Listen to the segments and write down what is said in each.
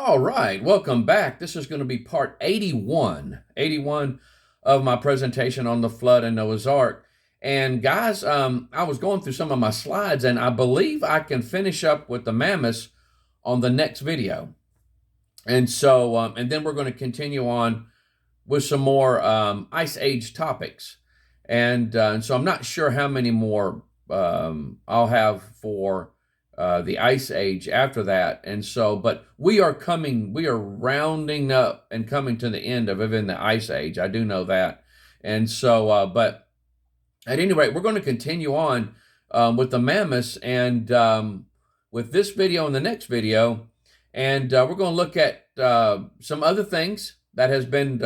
All right, welcome back. This is going to be part 81 of my presentation on the flood in Noah's Ark. And guys, I was going through some of my slides, and I believe I can finish up with the mammoths on the next video. And then we're going to continue on with some more Ice Age topics. And so I'm not sure how many more I'll have for the Ice Age after that. But we are rounding up and coming to the end of even the Ice Age. I do know that. But at any rate, we're going to continue on with the mammoths and with this video and the next video. And we're going to look at some other things that has been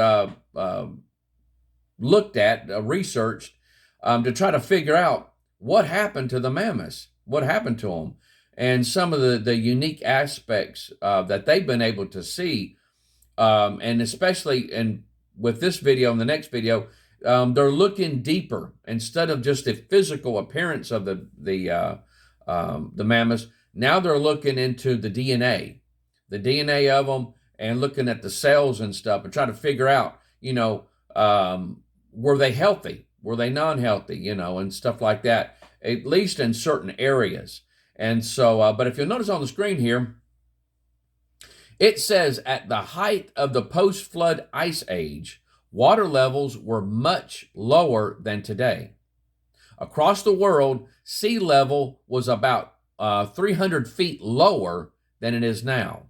looked at, researched, to try to figure out what happened to the mammoths, what happened to them, and some of the unique aspects that they've been able to see. And especially with this video and the next video, they're looking deeper instead of just the physical appearance of the mammoths. Now they're looking into the DNA of them, and looking at the cells and stuff, and try to figure out, were they healthy? Were they non-healthy? And stuff like that, at least in certain areas. But if you'll notice on the screen here, it says at the height of the post-flood ice age, water levels were much lower than today. Across the world, sea level was about 300 feet lower than it is now.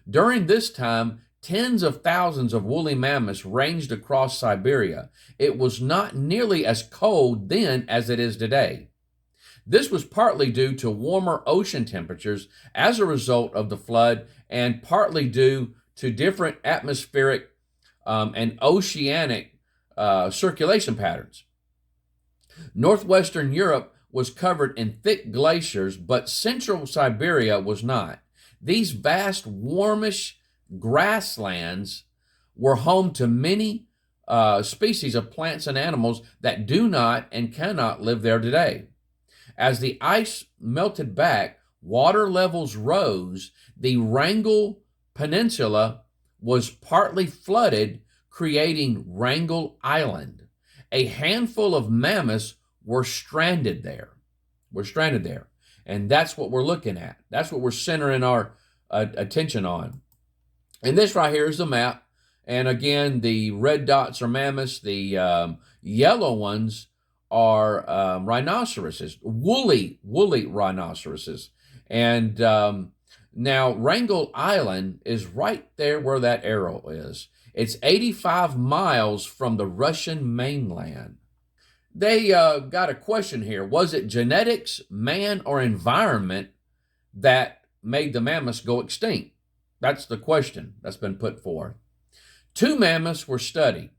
During this time, tens of thousands of woolly mammoths ranged across Siberia. It was not nearly as cold then as it is today. This was partly due to warmer ocean temperatures as a result of the flood, and partly due to different atmospheric and oceanic circulation patterns. Northwestern Europe was covered in thick glaciers, but central Siberia was not. These vast, warmish grasslands were home to many species of plants and animals that do not and cannot live there today. As the ice melted back, water levels rose. The Wrangel Peninsula was partly flooded, creating Wrangel Island. A handful of mammoths were stranded there. And that's what we're looking at. That's what we're centering our attention on. And this right here is the map. And again, the red dots are mammoths. The yellow ones are rhinoceroses, woolly rhinoceroses. And now Wrangel Island is right there where that arrow is. It's 85 miles from the Russian mainland. They got a question here. Was it genetics, man, or environment that made the mammoths go extinct? That's the question that's been put forth. 2 mammoths were studied.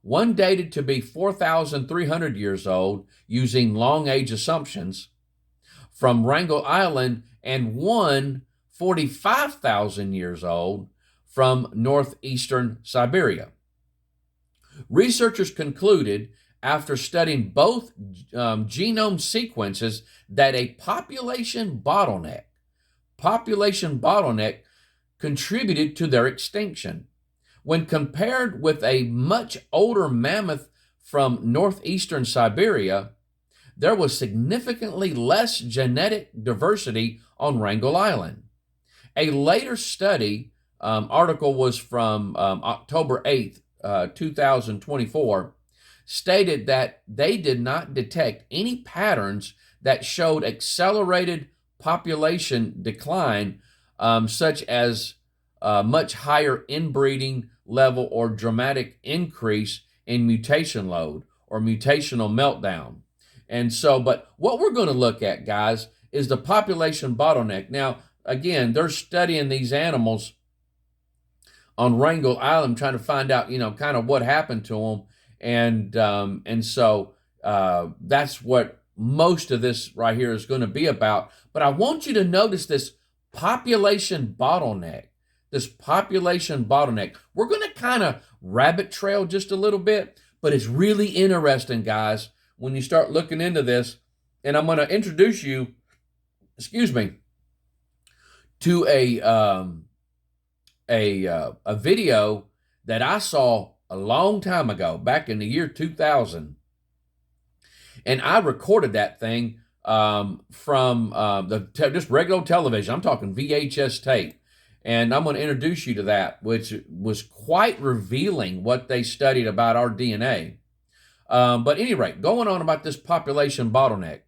One dated to be 4,300 years old using long age assumptions from Wrangel Island, and one 45,000 years old from northeastern Siberia. Researchers concluded, after studying both genome sequences, that a population bottleneck contributed to their extinction. When compared with a much older mammoth from northeastern Siberia, there was significantly less genetic diversity on Wrangel Island. A later study, article was from October 8th, 2024, stated that they did not detect any patterns that showed accelerated population decline, such as much higher inbreeding level or dramatic increase in mutation load or mutational meltdown. But what we're going to look at, guys, is the population bottleneck. Now, again, they're studying these animals on Wrangel Island, trying to find out, kind of what happened to them. That's what most of this right here is going to be about. But I want you to notice this population bottleneck. We're going to kind of rabbit trail just a little bit, but it's really interesting, guys, when you start looking into this. And I'm going to introduce you, to a video that I saw a long time ago, back in the year 2000, and I recorded that thing from just regular television. I'm talking VHS tape. And I'm going to introduce you to that, which was quite revealing what they studied about our DNA. But at any rate, going on about this population bottleneck.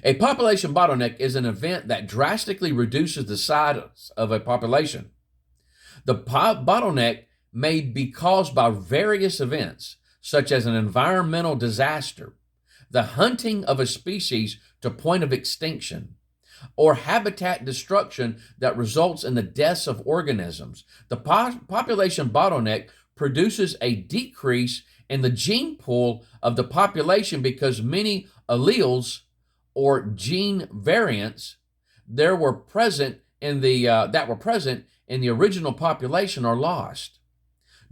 A population bottleneck is an event that drastically reduces the size of a population. The bottleneck may be caused by various events, such as an environmental disaster, the hunting of a species to point of extinction, or habitat destruction that results in the deaths of organisms. The population bottleneck produces a decrease in the gene pool of the population because many alleles or gene variants that were present in the original population are lost.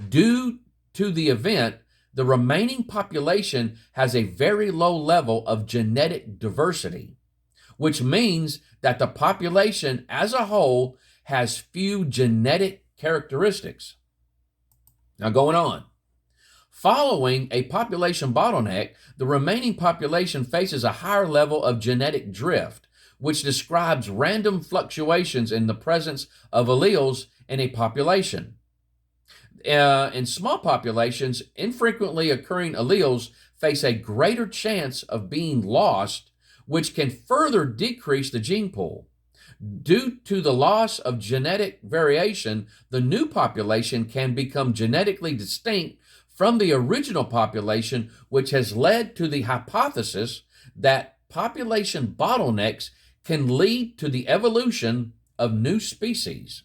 Due to the event, the remaining population has a very low level of genetic diversity, which means that the population as a whole has few genetic characteristics. Now, going on. Following a population bottleneck, the remaining population faces a higher level of genetic drift, which describes random fluctuations in the presence of alleles in a population. In small populations, infrequently occurring alleles face a greater chance of being lost, which can further decrease the gene pool. Due to the loss of genetic variation, the new population can become genetically distinct from the original population, which has led to the hypothesis that population bottlenecks can lead to the evolution of new species.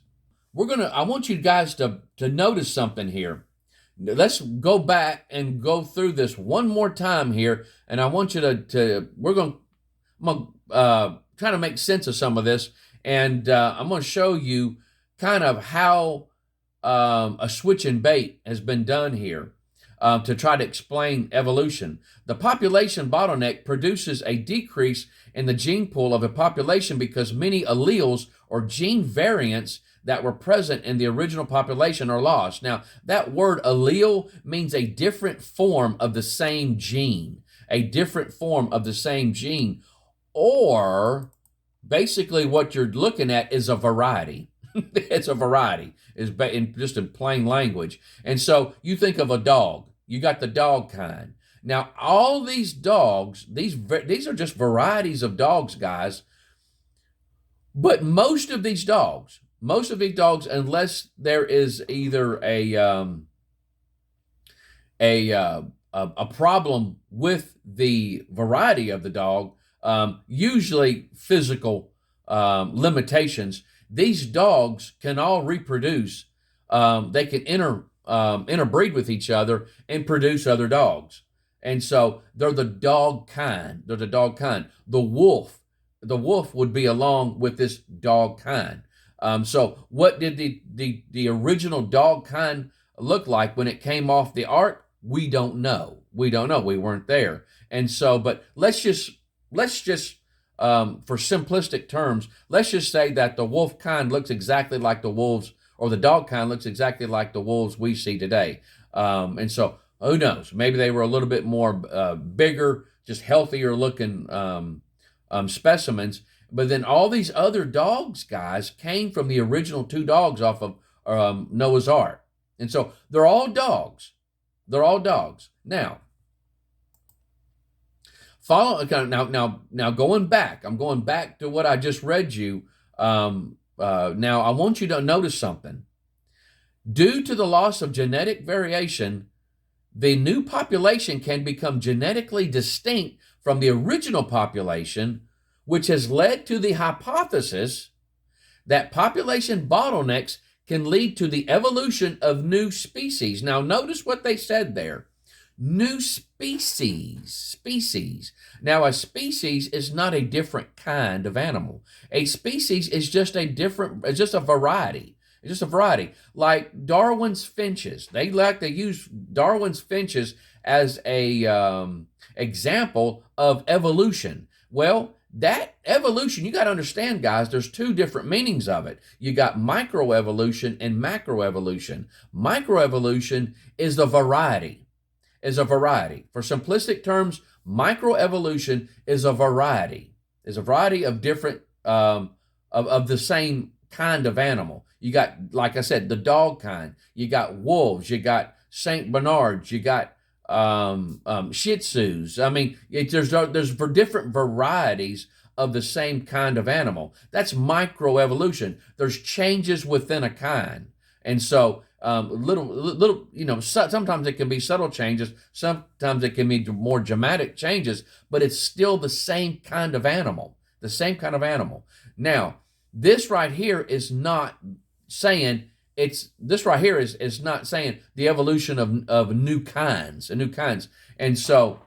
I want you guys to notice something here. Let's go back and go through this one more time here, and I want you I'm going to try to make sense of some of this, and I'm going to show you kind of how a switch and bait has been done here to try to explain evolution. The population bottleneck produces a decrease in the gene pool of a population because many alleles or gene variants that were present in the original population are lost. Now, that word allele means a different form of the same gene, or basically what you're looking at is a variety. It's a variety, just in plain language. And so you think of a dog. You got the dog kind. Now, all these dogs, these are just varieties of dogs, guys. But most of these dogs, unless there is either a problem with the variety of the dog, usually physical limitations, these dogs can all reproduce. They can interbreed with each other and produce other dogs. And so they're the dog kind. The wolf would be along with this dog kind. So what did the original dog kind look like when it came off the ark? We don't know. We weren't there. And so, but let's just for simplistic terms, let's just say that the wolf kind looks exactly like the wolves, or the dog kind looks exactly like the wolves we see today. And so who knows? Maybe they were a little bit more bigger, just healthier looking specimens. But then all these other dogs, guys, came from the original two dogs off of Noah's Ark. And so they're all dogs. Now, now going back, I'm going back to what I just read you. Now, I want you to notice something. Due to the loss of genetic variation, the new population can become genetically distinct from the original population, which has led to the hypothesis that population bottlenecks can lead to the evolution of new species. Now, notice what they said there. New species. Now, a species is not a different kind of animal. A species is just a variety. It's just a variety. Like Darwin's finches. They like to use Darwin's finches as a example of evolution. Well, that evolution, you got to understand, guys, there's two different meanings of it. You got microevolution and macroevolution. Microevolution is the variety, is a variety. For simplistic terms, microevolution is a variety, of different, of the same kind of animal. You got, like I said, the dog kind. You got wolves. You got Saint Bernards. You got Shih Tzus. I mean, there's for different varieties of the same kind of animal. That's microevolution. There's changes within a kind, and so little, sometimes it can be subtle changes. Sometimes it can be more dramatic changes, but it's still the same kind of animal. The same kind of animal. Now, this right here is not saying is not saying the evolution of new kinds and new kinds. And so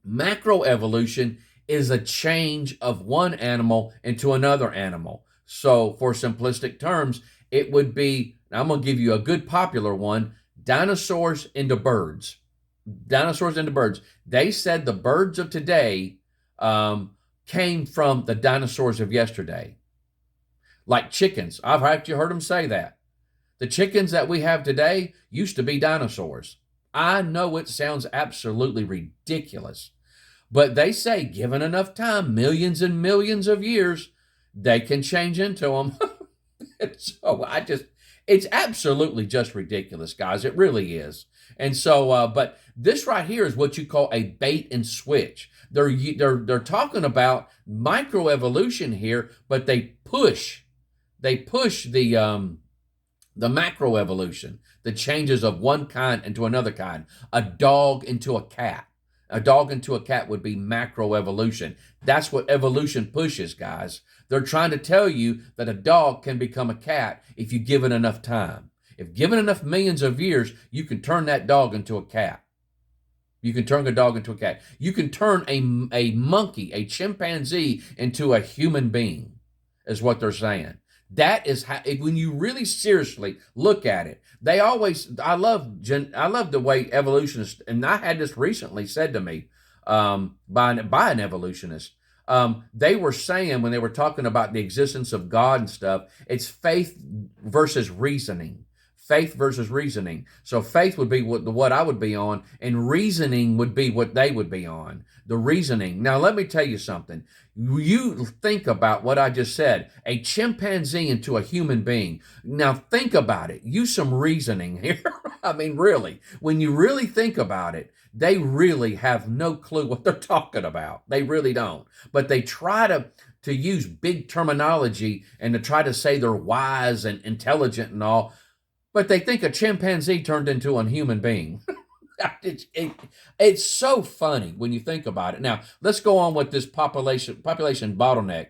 macroevolution is a change of one animal into another animal. So for simplistic terms, it would be, I'm going to give you a good popular one, dinosaurs into birds. Dinosaurs into birds. They said the birds of today came from the dinosaurs of yesterday. Like chickens. I've actually heard them say that. The chickens that we have today used to be dinosaurs. I know it sounds absolutely ridiculous, but they say given enough time, millions and millions of years, they can change into them. So it's absolutely just ridiculous, guys. It really is. And so, but this right here is what you call a bait and switch. They're talking about microevolution here, but they push the macroevolution, the changes of one kind into another kind. A dog into a cat. A dog into a cat would be macroevolution. That's what evolution pushes, guys. They're trying to tell you that a dog can become a cat if you give it enough time. If given enough millions of years, you can turn that dog into a cat. You can turn a dog into a cat. You can turn a monkey, a chimpanzee, into a human being, is what they're saying. That is how, when you really seriously look at it, I love the way evolutionists, and I had this recently said to me by an evolutionist. They were saying, when they were talking about the existence of God and stuff, it's faith versus reasoning. Faith versus reasoning. So faith would be what I would be on, and reasoning would be what they would be on. The reasoning. Now, let me tell you something. You think about what I just said, a chimpanzee into a human being. Now, think about it. Use some reasoning here. I mean, really, when you really think about it, they really have no clue what they're talking about. They really don't. But they try to use big terminology and to try to say they're wise and intelligent and all. But they think a chimpanzee turned into a human being. It's so funny when you think about it. Now, let's go on with this population bottleneck.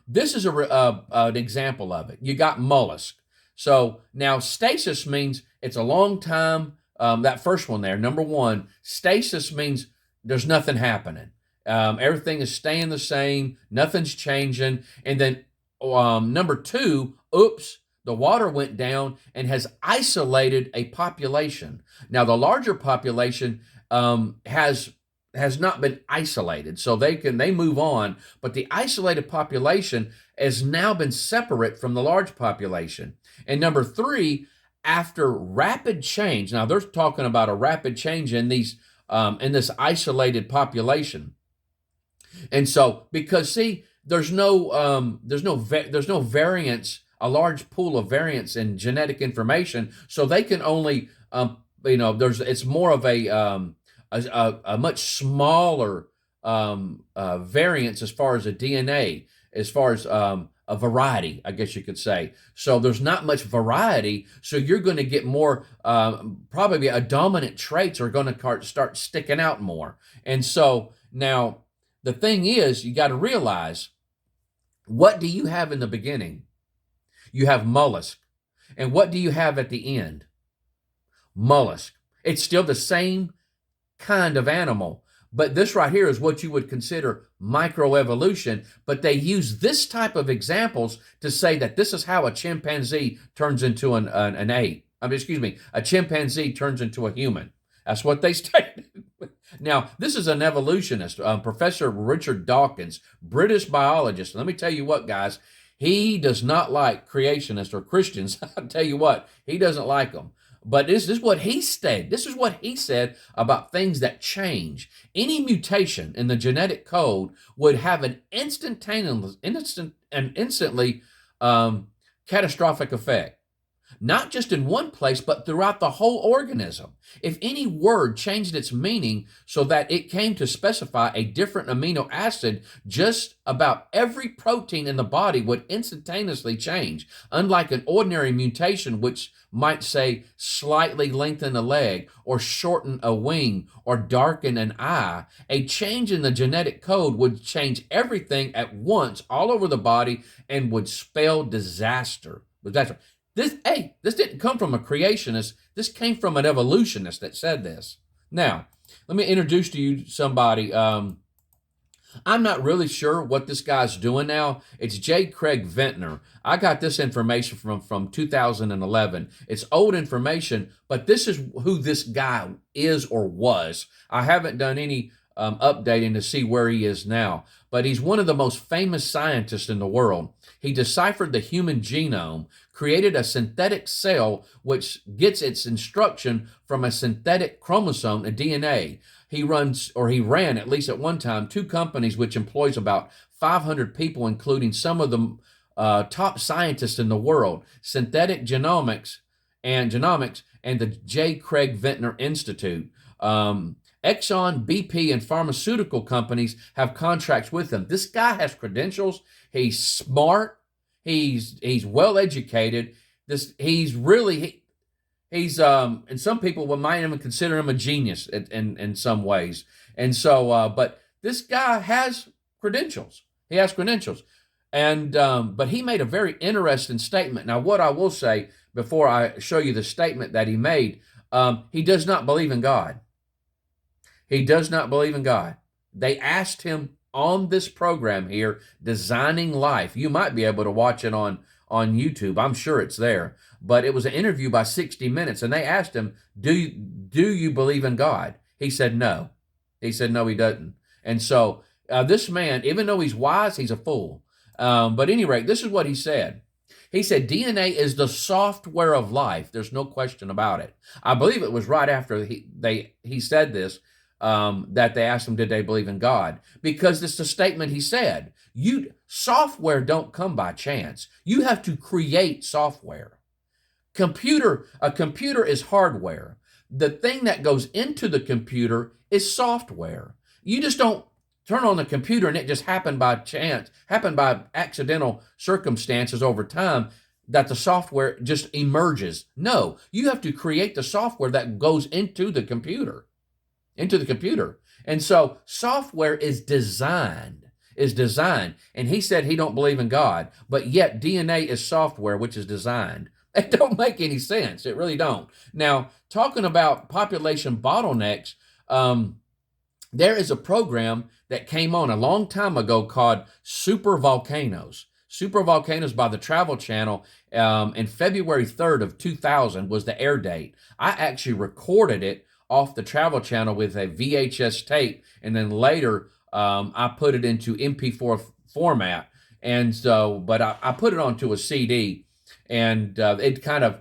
This is an example of it. You got mollusk. So now stasis means it's a long time. That first one there, number one, stasis means there's nothing happening. Everything is staying the same. Nothing's changing. And then number two, oops, the water went down and has isolated a population. Now, the larger population has not been isolated, so they move on. But the isolated population has now been separate from the large population. And number three, after rapid change. Now, they're talking about a rapid change in these in this isolated population. And so, because see, there's no variance. A large pool of variance in genetic information, so they can only, it's more of a much smaller variance as far as a DNA, as far as a variety, I guess you could say. So there's not much variety, so you're going to get more, probably a dominant traits are going to start sticking out more. And so now the thing is, you got to realize, what do you have in the beginning? You have mollusk. And what do you have at the end? Mollusk. It's still the same kind of animal, but this right here is what you would consider microevolution, but they use this type of examples to say that this is how a chimpanzee turns into a chimpanzee turns into a human. That's what they stated. Now, this is an evolutionist, Professor Richard Dawkins, British biologist. Let me tell you what, guys, he does not like creationists or Christians. I'll tell you what, he doesn't like them. But this is what he said. This is what he said about things that change. Any mutation in the genetic code would have an instantly catastrophic effect. Not just in one place, but throughout the whole organism. If any word changed its meaning so that it came to specify a different amino acid, just about every protein in the body would instantaneously change. Unlike an ordinary mutation, which might say slightly lengthen a leg, or shorten a wing, or darken an eye, a change in the genetic code would change everything at once all over the body and would spell disaster. This didn't come from a creationist. This came from an evolutionist that said this. Now, let me introduce to you somebody. I'm not really sure what this guy's doing now. It's J. Craig Ventnor. I got this information from 2011. It's old information, but this is who this guy is or was. I haven't done any updating to see where he is now, but he's one of the most famous scientists in the world. He deciphered the human genome, created a synthetic cell which gets its instruction from a synthetic chromosome, a DNA. He ran, at least at one time, 2 companies which employs about 500 people, including some of the top scientists in the world, Synthetic Genomics and the J. Craig Ventnor Institute. Exxon, BP, and pharmaceutical companies have contracts with him. This guy has credentials. He's smart. He's well educated. And some people might even consider him a genius in some ways. And so, but this guy has credentials. He has credentials. And but he made a very interesting statement. Now, what I will say before I show you the statement that he made, he does not believe in God. He does not believe in God. They asked him on this program here, Designing Life. You might be able to watch it on YouTube. I'm sure it's there. But it was an interview by 60 Minutes, and they asked him, do you believe in God? He said no. He said no, he doesn't. And so this man, even though he's wise, he's a fool. But at any rate, this is what he said. He said, DNA is the software of life. There's no question about it. I believe it was right after he said this, that they asked him, did they believe in God? Because it's the statement he said. Software don't come by chance. You have to create software. A computer is hardware. The thing that goes into the computer is software. You just don't turn on the computer and it just happened by chance, happened by accidental circumstances over time that the software just emerges. No, you have to create the software that goes into the computer. And so software is designed. And he said he don't believe in God, but yet DNA is software which is designed. It don't make any sense. It really don't. Now, talking about population bottlenecks, there is a program that came on a long time ago called Super Volcanoes. Super Volcanoes by the Travel Channel, in February 3rd of 2000 was the air date. I actually recorded it off the Travel Channel with a VHS tape, and then later I put it into MP4 format. And so, but I put it onto a CD, and it kind of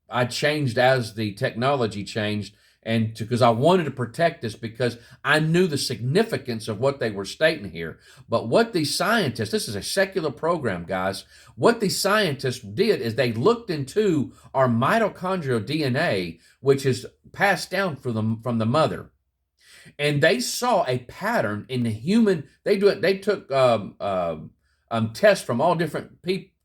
I changed as the technology changed, and because I wanted to protect this because I knew the significance of what they were stating here. But what these scientists, this is a secular program, guys, what these scientists did is they looked into our mitochondrial DNA, which is passed down from the mother. And they saw a pattern in the human. They took tests from all different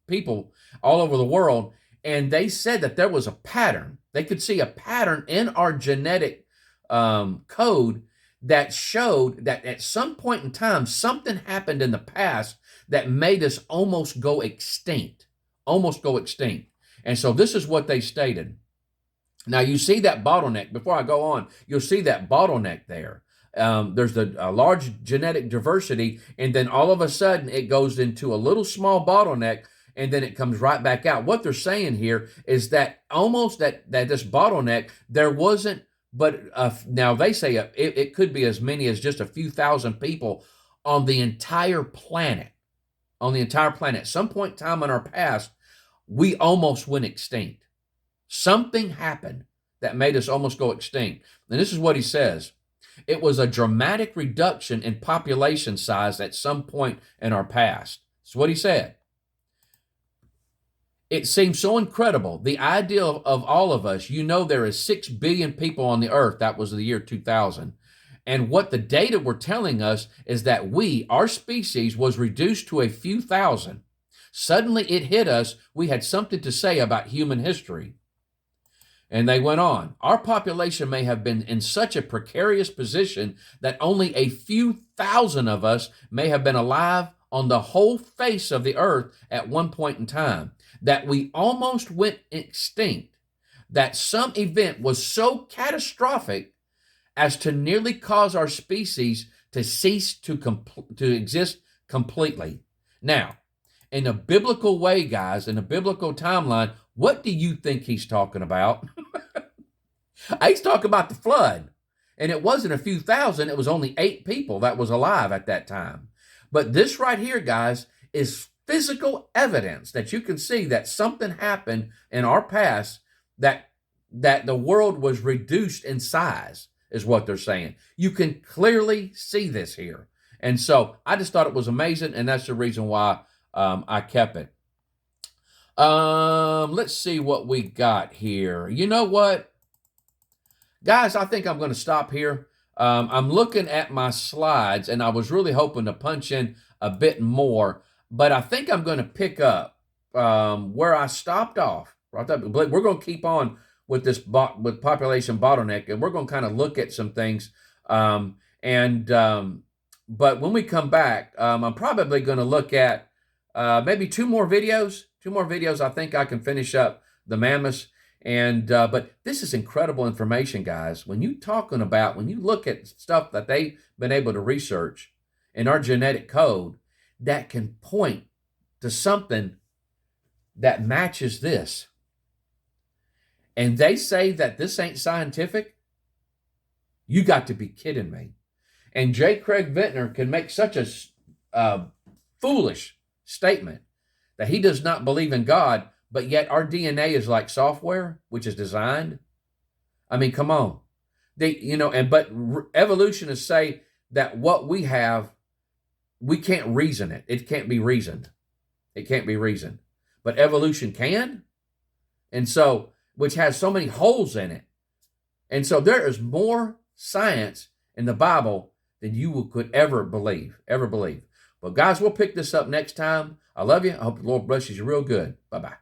people all over the world, and they said that there was a pattern. They could see a pattern in our genetic code that showed that at some point in time, something happened in the past that made us almost go extinct. And so this is what they stated. Now, you see that bottleneck. Before I go on, you'll see that bottleneck there. There's a large genetic diversity, and then all of a sudden it goes into a little small bottleneck, and then it comes right back out. What they're saying here is that almost that this bottleneck, there wasn't But now they say it could be as many as just a few thousand people on the entire planet. On the entire planet. At some point in time in our past, we almost went extinct. Something happened that made us almost go extinct. And this is what he says. It was a dramatic reduction in population size at some point in our past. That's what he said. It seems so incredible. The idea of all of us, there is 6 billion people on the earth. That was the year 2000. And what the data were telling us is that our species, was reduced to a few thousand. Suddenly it hit us. We had something to say about human history. And they went on. Our population may have been in such a precarious position that only a few thousand of us may have been alive on the whole face of the earth at one point in time, that we almost went extinct, that some event was so catastrophic as to nearly cause our species to cease to exist completely. Now, in a biblical way, guys, in a biblical timeline, what do you think he's talking about? He's talking about the flood. And it wasn't a few thousand, it was only 8 people that was alive at that time. But this right here, guys, is physical evidence that you can see that something happened in our past, that the world was reduced in size, is what they're saying. You can clearly see this here. And so I just thought it was amazing, and that's the reason why I kept it. Let's see what we got here. You know what? Guys, I think I'm going to stop here. I'm looking at my slides, and I was really hoping to punch in a bit more, but I think I'm going to pick up where I stopped off. We're going to keep on with this with population bottleneck, and we're going to kind of look at some things. But when we come back, I'm probably going to look at maybe 2 more videos. 2 more videos. I think I can finish up the mammoths. But this is incredible information, guys. When you look at stuff that they've been able to research in our genetic code that can point to something that matches this, and they say that this ain't scientific, you got to be kidding me. And J. Craig Ventnor can make such a foolish statement that he does not believe in God, but yet our DNA is like software, which is designed. I mean, come on. Evolutionists say that what we have, we can't reason it. It can't be reasoned. It can't be reasoned. But evolution can. And so, which has so many holes in it. And so there is more science in the Bible than you could ever believe. But guys, we'll pick this up next time. I love you. I hope the Lord blesses you real good. Bye-bye.